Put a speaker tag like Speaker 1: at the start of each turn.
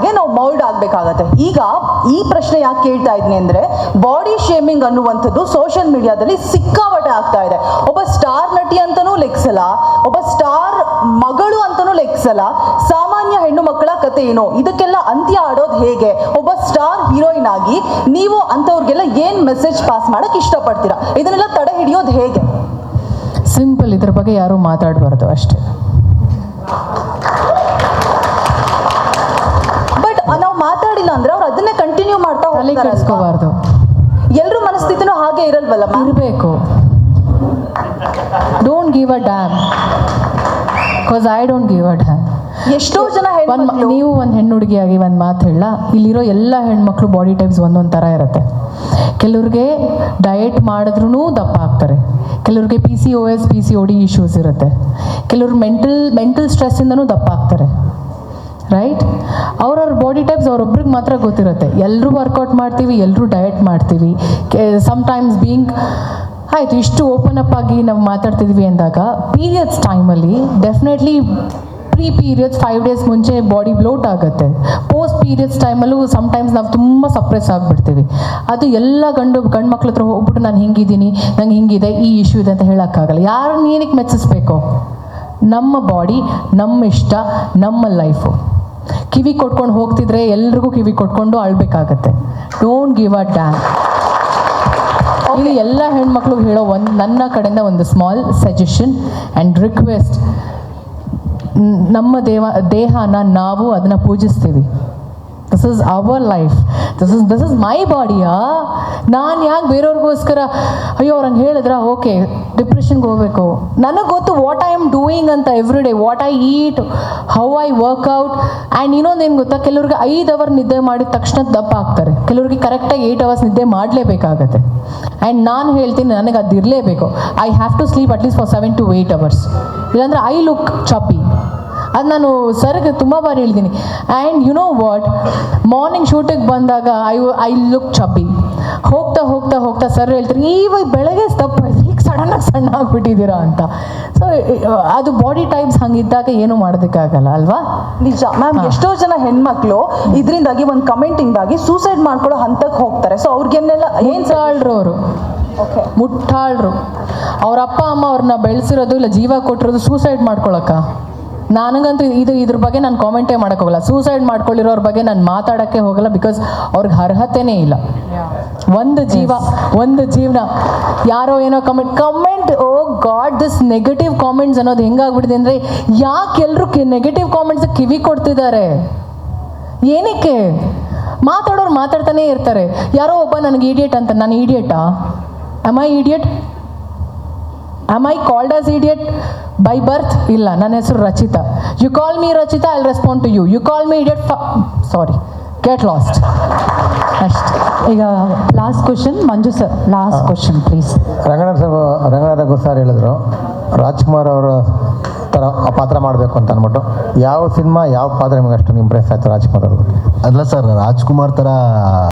Speaker 1: ಹಾಗೆ ನಾವು ಮೌಲ್ಡ್ ಆಗಬೇಕಾಗತ್ತೆ. ಈಗ ಈ ಪ್ರಶ್ನೆ ಯಾಕೆ ಕೇಳ್ತಾ ಇದ್ದೀನಿ ಅಂದರೆ, ಬಾಡಿ ಶೇಮಿಂಗ್ ಅನ್ನುವಂಥದ್ದು ಸೋಷಿಯಲ್ ಮೀಡಿಯಾದಲ್ಲಿ ಸಿಕ್ಕಾಪಟ್ಟೆ ಆಗ್ತಾ ಇದೆ. ಒಬ್ಬ ಸ್ಟಾರ್ ನಟಿ ಅಂತಲೂ ಲೆಕ್ಸಲ್ಲ, ಒಬ್ಬ ಸ್ಟಾರ್ ಮಗಳು ಅಂತಲೂ ಲೆಕ್ಸಲ್ಲ, ಸಾಮಾನ್ಯ ಹೆಣ್ಣು ಮಕ್ಕಳ ಕತೆ ಏನೋ, ಇದಕ್ಕೆಲ್ಲ ಅಂತ್ಯ ಆಡೋದು ಹೇಗೆ? ಒಬ್ಬ ಸ್ಟಾರ್ ಹೀರೋಯಿನ್ ಆಗಿ ನೀವು ಅಂಥವ್ರಿಗೆಲ್ಲ ಏನು ಮೆಸೇಜ್ ಪಾಸ್ ಮಾಡಕ್ಕೆ ಇಷ್ಟಪಡ್ತೀರಾ? ಇದನ್ನೆಲ್ಲ ತಡೆ ಹಿಡಿಯೋದು ಹೇಗೆ?
Speaker 2: ಸಿಂಪಲ್, ಇದ್ರ ಬಗ್ಗೆ ಯಾರೂ ಮಾತಾಡಬಾರ್ದು ಅಷ್ಟೇ.
Speaker 1: ಬಟ್ ನಾವು ಮಾತಾಡಿಲ್ಲ ಅಂದ್ರೆ ಅವ್ರು ಅದನ್ನೇ ಕಂಟಿನ್ಯೂ ಮಾಡ್ತಾ
Speaker 2: ಕೆಡಿಸ್ಕೋಬಾರ್ದು.
Speaker 1: ಎಲ್ಲರೂ ಮನಸ್ಥಿತಿನೂ ಹಾಗೆ ಇರಲ್ವಲ್ಲ?
Speaker 2: ಇರಬೇಕು. Don't give a dam, because I don't give a dam.
Speaker 1: ಎಷ್ಟೋ ಜನ
Speaker 2: ನೀವು ಒಂದು ಹೆಣ್ಣು ಹುಡುಗಿಯಾಗಿ ಒಂದು ಮಾತು ಹೇಳ, ಇಲ್ಲಿರೋ ಎಲ್ಲ ಹೆಣ್ಮಕ್ಳು ಬಾಡಿ ಟೈಪ್ಸ್ ಒಂದೊಂದು ಥರ ಇರುತ್ತೆ. ಕೆಲವ್ರಿಗೆ ಡಯಟ್ ಮಾಡಿದ್ರೂ ದಪ್ಪ ಆಗ್ತಾರೆ, ಕೆಲವ್ರಿಗೆ PCOS PCOD ಇಶ್ಯೂಸ್ ಇರುತ್ತೆ, ಕೆಲವ್ರು ಮೆಂಟಲ್ ಸ್ಟ್ರೆಸ್ಸಿಂದನೂ ದಪ್ಪ ಆಗ್ತಾರೆ. ರೈಟ್? ಅವ್ರವ್ರ ಬಾಡಿ ಟೈಪ್ಸ್ ಅವ್ರೊಬ್ರಿಗೆ ಮಾತ್ರ ಗೊತ್ತಿರುತ್ತೆ. ಎಲ್ಲರೂ ವರ್ಕೌಟ್ ಮಾಡ್ತೀವಿ, ಎಲ್ಲರೂ ಡಯಟ್ ಮಾಡ್ತೀವಿ. ಸಮ್ಟೈಮ್ಸ್ ಆಯಿತು, ಇಷ್ಟು ಓಪನ್ ಅಪ್ ಆಗಿ ನಾವು ಮಾತಾಡ್ತಿದ್ವಿ ಅಂದಾಗ ಪೀರಿಯಡ್ಸ್ ಟೈಮಲ್ಲಿ ಡೆಫಿನೆಟ್ಲಿ ಪೀರಿಯಡ್ಸ್ 5 days ಮುಂಚೆ ಬಾಡಿ ಬ್ಲೋಟ್ ಆಗುತ್ತೆ. ಪೋಸ್ಟ್ ಪೀರಿಯಡ್ಸ್ ಟೈಮಲ್ಲೂ ಸಮ್ಟೈಮ್ಸ್ ನಾವು ತುಂಬ ಸಪ್ರೆಸ್ ಆಗಿಬಿಡ್ತೀವಿ. ಅದು ಎಲ್ಲ ಗಂಡು ಮಕ್ಳ ಹತ್ರ ಹೋಗ್ಬಿಟ್ಟು ನಾನು ಹಿಂಗಿದ್ದೀನಿ, ನಂಗೆ ಹಿಂಗಿದೆ, ಈ ಇಶ್ಯೂ ಇದೆ ಅಂತ ಹೇಳೋಕ್ಕಾಗಲ್ಲ. ಯಾರನ್ನ ಏನಕ್ಕೆ ಮೆಚ್ಚಿಸ್ಬೇಕು? ನಮ್ಮ ಬಾಡಿ, ನಮ್ಮ ಇಷ್ಟ, ನಮ್ಮ ಲೈಫು. ಕಿವಿ ಕೊಟ್ಕೊಂಡು ಹೋಗ್ತಿದ್ರೆ ಎಲ್ರಿಗೂ ಕಿವಿ ಕೊಟ್ಕೊಂಡು ಅಳ್ಬೇಕಾಗತ್ತೆ. Don't give a damn. ಇಲ್ಲಿ ಎಲ್ಲ ಹೆಣ್ಮಕ್ಳಿಗೆ ಹೇಳೋ ನನ್ನ ಕಡೆಯಿಂದ ಒಂದು ಸ್ಮಾಲ್ ಸಜೆಷನ್ ಆ್ಯಂಡ್ ರಿಕ್ವೆಸ್ಟ್. ನಮ್ಮ ದೇಹನ ನಾವು ಅದನ್ನು ಪೂಜಿಸ್ತೀವಿ. This is our life, this is my ಬಾಡಿಯಾ. ನಾನು ಯಾಕೆ ಬೇರೆಯವ್ರಿಗೋಸ್ಕರ ಅಯ್ಯೋ ಅವ್ರಂಗೆ ಹೇಳಿದ್ರ ಓಕೆ ಡಿಪ್ರೆಷನ್ಗೆ ಹೋಗಬೇಕು? ನನಗೆ ಗೊತ್ತು ವಾಟ್ ಐ ಆಮ್ ಡೂಯಿಂಗ್ ಅಂತ every day, what I eat, how I workout. And ಇನ್ನೊಂದೇನು ಗೊತ್ತಾ, ಕೆಲವ್ರಿಗೆ 5 hours ನಿದ್ದೆ ಮಾಡಿದ ತಕ್ಷಣ ದಪ್ಪ ಆಗ್ತಾರೆ, ಕೆಲವ್ರಿಗೆ ಕರೆಕ್ಟಾಗಿ 8 hours ನಿದ್ದೆ ಮಾಡಲೇಬೇಕಾಗತ್ತೆ. ಆ್ಯಂಡ್ ನಾನು ಹೇಳ್ತೀನಿ, ನನಗೆ ಅದು ಇರಲೇಬೇಕು. I have to sleep at least for 7 to 8 hours, ಇಲ್ಲಾಂದರೆ ಐ ಲುಕ್ ಚಪ್ಪಿ. ಅದು ನಾನು ಸರ್ಗೆ ತುಂಬ ಬಾರಿ ಹೇಳಿದ್ದೀನಿ. And you know what, morning ಶೂಟಿಗೆ ಬಂದಾಗ ಐ ಲುಕ್ ಚಬ್ಬಿ. ಹೋಗ್ತಾ ಸರ್ ಹೇಳ್ತಾರೆ, ಇವಾಗ ಬೆಳಗ್ಗೆ ದಪ್ಪ ಈಗ ಸಡನ್ನಾಗಿ ಸಣ್ಣ ಆಗಿಬಿಟ್ಟಿದ್ದೀರಾ ಅಂತ. ಸೊ ಅದು ಬಾಡಿ ಟೈಪ್ಸ್ ಹಂಗಿದ್ದಾಗ ಏನೂ ಮಾಡೋದಕ್ಕಾಗಲ್ಲ ಅಲ್ವಾ?
Speaker 1: ನಿಜ ಮ್ಯಾಮ್. ಎಷ್ಟೋ ಜನ ಹೆಣ್ಮಕ್ಳು ಇದರಿಂದಾಗಿ ಒಂದು ಕಮೆಂಟಿಂದಾಗಿ ಸೂಸೈಡ್ ಮಾಡ್ಕೊಳ್ಳೋ ಹಂತಕ್ಕೆ ಹೋಗ್ತಾರೆ. ಸೊ ಅವ್ರಿಗೆನ್ನೆಲ್ಲ
Speaker 2: ಮುಟ್ಟಾಳ್ರು ಅವರು, ಮುಟ್ಟಾಳ್ರು. ಅವ್ರ ಅಪ್ಪ ಅಮ್ಮ ಅವ್ರನ್ನ ಬೆಳೆಸಿರೋದು ಇಲ್ಲ ಜೀವ ಕೊಟ್ಟಿರೋದು ಸೂಸೈಡ್ ಮಾಡ್ಕೊಳಕ್ಕ. ನನಗಂತೂ ಇದ್ರ ಬಗ್ಗೆ ನಾನು ಕಾಮೆಂಟೇ ಮಾಡೋಕ್ಕೆ ಹೋಗಲ್ಲ. ಸೂಸೈಡ್ ಮಾಡ್ಕೊಳ್ಳಿರೋರ ಬಗ್ಗೆ ನಾನು ಮಾತಾಡೋಕ್ಕೆ ಹೋಗಲ್ಲ, ಬಿಕಾಸ್ ಅವ್ರಿಗೆ ಅರ್ಹತೆನೇ ಇಲ್ಲ. ಒಂದು ಜೀವನ ಯಾರೋ ಏನೋ comment oh God, this negative comments ಅನ್ನೋದು ಹೆಂಗಾಗ್ಬಿಟ್ಟಿದೆ ಅಂದರೆ, ಯಾಕೆ ಎಲ್ಲರೂ ನೆಗೆಟಿವ್ ಕಾಮೆಂಟ್ಸ್ ಕಿವಿ ಕೊಡ್ತಿದ್ದಾರೆ? ಏನಕ್ಕೆ? ಮಾತಾಡೋರು ಮಾತಾಡ್ತಾನೆ ಇರ್ತಾರೆ. ಯಾರೋ ಒಬ್ಬ ನನಗೆ ಇಡಿಯಟ್ ಅಂತ, ನಾನು ಇಡಿಯಟಾ? Am I idiot? Am I called as idiot by birth? ಇಲ್ಲ, ನನ್ನ ಹೆಸರು Rachita. You call me Rachita, I will respond to you. You call me idiot, sorry, get lost. ಅಷ್ಟೇ.
Speaker 3: ಈಗ last question Manju sir, last question please.
Speaker 4: Ranganatha sir ಹೇಳಿದ್ರು ರಾಜ್ಕುಮಾರ್ ಅವರ ಥರ ಆ ಪಾತ್ರ ಮಾಡಬೇಕು ಅಂತ ಅಂದ್ಬಿಟ್ಟು. ಯಾವ ಸಿನಿಮಾ ಯಾವ ಪಾತ್ರ ನಿಮ್ಗೆ ಅಷ್ಟು ಇಂಪ್ರೆಸ್ ಆಯಿತು ರಾಜ್ಕುಮಾರ್ ಅವರು?
Speaker 5: ಅಲ್ಲ ಸರ್, ರಾಜ್ಕುಮಾರ್ ಥರ